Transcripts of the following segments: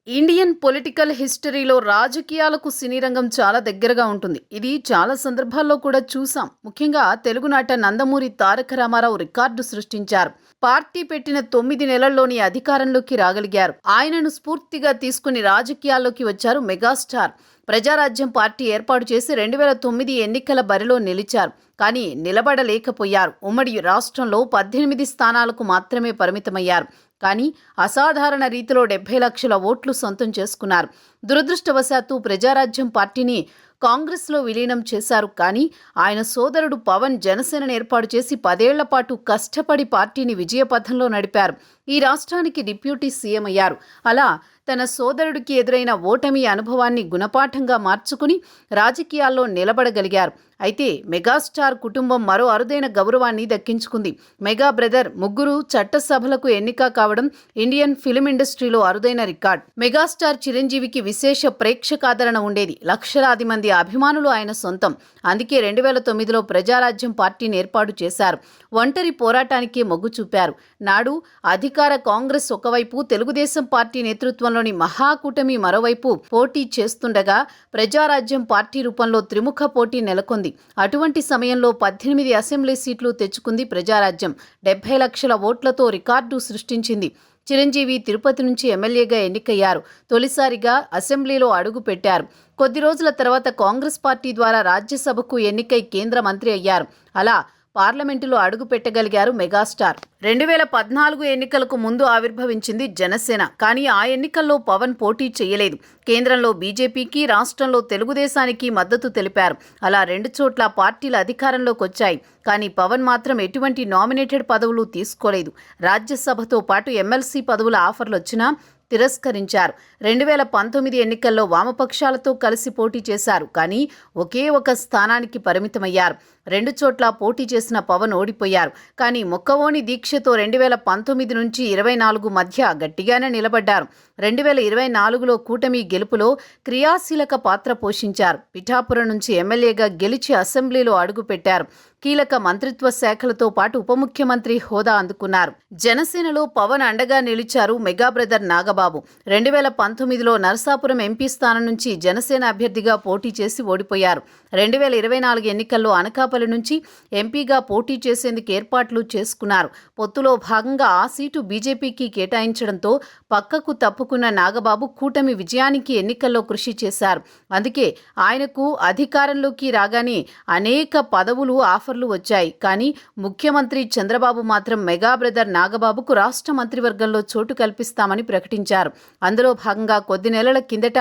Indian political హిస్టరీలో రాజకీయాలకు సినీ రంగం చాలా దగ్గరగా ఉంటుంది. ఇది చాలా సందర్భాల్లో కూడా చూసాం. ముఖ్యంగా తెలుగునాట నందమూరి తారక రామారావు రికార్డు సృష్టించారు. పార్టీ పెట్టిన 9 నెలల్లోని అధికారంలోకి రాగలిగారు. ఆయనను స్ఫూర్తిగా తీసుకుని రాజకీయాల్లోకి వచ్చారు మెగాస్టార్. ప్రజారాజ్యం పార్టీ ఏర్పాటు చేసి 2009 ఎన్నికల బరిలో నిలిచారు. కానీ నిలబడలేకపోయారు. ఉమ్మడి రాష్ట్రంలో 18 స్థానాలకు మాత్రమే పరిమితమయ్యారు. కానీ అసాధారణ రీతిలో 70 లక్షల ఓట్లు సొంతం చేసుకున్నారు. దురదృష్టవశాత్తు ప్రజారాజ్యం పార్టీని కాంగ్రెస్లో విలీనం చేశారు. కానీ ఆయన సోదరుడు పవన్ జనసేనను ఏర్పాటు చేసి 10 ఏళ్ల పాటు కష్టపడి పార్టీని విజయపథంలో నడిపారు. ఈ రాష్ట్రానికి డిప్యూటీ సీఎం అయ్యారు. అలా తన సోదరుడికి ఎదురైన ఓటమి అనుభవాన్ని గుణపాఠంగా మార్చుకుని రాజకీయాల్లో నిలబడగలిగారు. అయితే మెగాస్టార్ కుటుంబం మరో అరుదైన గౌరవాన్ని దక్కించుకుంది. మెగా బ్రదర్ ముగ్గురు చట్టసభలకు ఎన్నిక కావడం ఇండియన్ ఫిలిం ఇండస్ట్రీలో అరుదైన రికార్డ్. మెగాస్టార్ చిరంజీవికి విశేష ప్రేక్షకాదరణ ఉండేది. లక్షలాది మంది అభిమానులు ఆయన సొంతం. అందుకే 2009లో ప్రజారాజ్యం పార్టీని ఏర్పాటు చేశారు. ఒంటరి పోరాటానికే మొగ్గు చూపారు. నాడు అధికార కాంగ్రెస్ ఒకవైపు, తెలుగుదేశం పార్టీ నేతృత్వంలోని మహాకూటమి మరోవైపు పోటీ చేస్తుండగా ప్రజారాజ్యం పార్టీ రూపంలో త్రిముఖ పోటీ నెలకొంది. అటువంటి సమయంలో 18 అసెంబ్లీ సీట్లు తెచ్చుకుంది ప్రజారాజ్యం. 70 లక్షల ఓట్లతో రికార్డు సృష్టించింది. చిరంజీవి తిరుపతి నుంచి ఎమ్మెల్యేగా ఎన్నికయ్యారు. తొలిసారిగా అసెంబ్లీలో అడుగు పెట్టారు. కొద్ది రోజుల తర్వాత కాంగ్రెస్ పార్టీ ద్వారా రాజ్యసభకు ఎన్నికై కేంద్ర మంత్రి అయ్యారు. అలా పార్లమెంటులో అడుగు పెట్టగలిగారు మెగాస్టార్. 2014 ఎన్నికలకు ముందు ఆవిర్భవించింది జనసేన. కానీ ఆ ఎన్నికల్లో పవన్ పోటీ చేయలేదు. కేంద్రంలో బీజేపీకి, రాష్ట్రంలో తెలుగుదేశానికి మద్దతు తెలిపారు. అలా 2 చోట్ల పార్టీలు అధికారంలోకి వచ్చాయి. కానీ పవన్ మాత్రం ఎటువంటి నామినేటెడ్ పదవులు తీసుకోలేదు. రాజ్యసభతో పాటు ఎమ్మెల్సీ పదవుల ఆఫర్లు వచ్చినా తిరస్కరించారు. 2019 ఎన్నికల్లో వామపక్షాలతో కలిసి పోటీ చేశారు. కానీ ఒకే ఒక స్థానానికి పరిమితమయ్యారు. 2 చోట్ల పోటీ చేసిన పవన్ ఓడిపోయారు. కానీ మొక్కవోని దీక్షతో 2019 నుంచి 24 మధ్య గట్టిగానే నిలబడ్డారు. 2024లో కూటమి గెలుపులో క్రియాశీలక పాత్ర పోషించారు. పిఠాపురం నుంచి ఎమ్మెల్యేగా గెలిచి అసెంబ్లీలో అడుగుపెట్టారు. కీలక మంత్రిత్వ శాఖలతో పాటు ఉప ముఖ్యమంత్రి హోదా అందుకున్నారు. జనసేనలో పవన్ అండగా నిలిచారు మెగా బ్రదర్ నాగబాబు. 2019లో నరసాపురం ఎంపీ స్థానం నుంచి జనసేన అభ్యర్థిగా పోటీ చేసి ఓడిపోయారు. 2024 ఎన్నికల్లో అనకాపల్లి నుంచి ఎంపీగా పోటీ చేసేందుకు ఏర్పాట్లు చేసుకున్నారు. పొత్తులో భాగంగా ఆ సీటు బీజేపీకి కేటాయించడంతో పక్కకు తప్పుకున్న నాగబాబు కూటమి విజయానికి ఎన్నికల్లో కృషి చేశారు. అందుకే ఆయనకు అధికారంలోకి రాగానే అనేక పదవులు, ఆఫర్లు వచ్చాయి. కానీ ముఖ్యమంత్రి చంద్రబాబు మాత్రం మెగా బ్రదర్ నాగబాబుకు రాష్ట్ర మంత్రివర్గంలో చోటు కల్పిస్తామని ప్రకటించారు. అందులో భాగంగా కొద్ది నెలల కిందట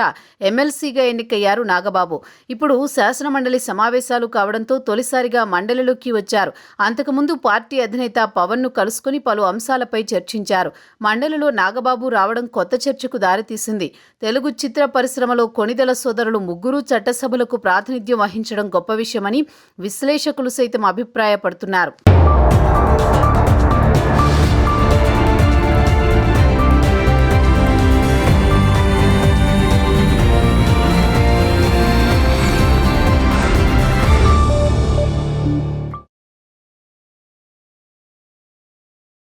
ఎమ్మెల్సీగా ఎన్నికయ్యారు నాగబాబు. ఇప్పుడు శాసనమండలి సమావేశాలు కావడంతో తొలిసారిగా మండలిలోకి వచ్చారు. అంతకుముందు పార్టీ అధినేత పవన్ను కలుసుకుని పలు అంశాలపై చర్చించారు. మండలిలో నాగబాబు రావడం కొత్త చర్చకు దారితీసింది. తెలుగు చిత్ర పరిశ్రమలో కొణిదెల సోదరులు ముగ్గురు చట్టసభలకు ప్రాతినిధ్యం వహించడం గొప్ప విషయమని విశ్లేషకులు సైతం అభిప్రాయపడుతున్నారు.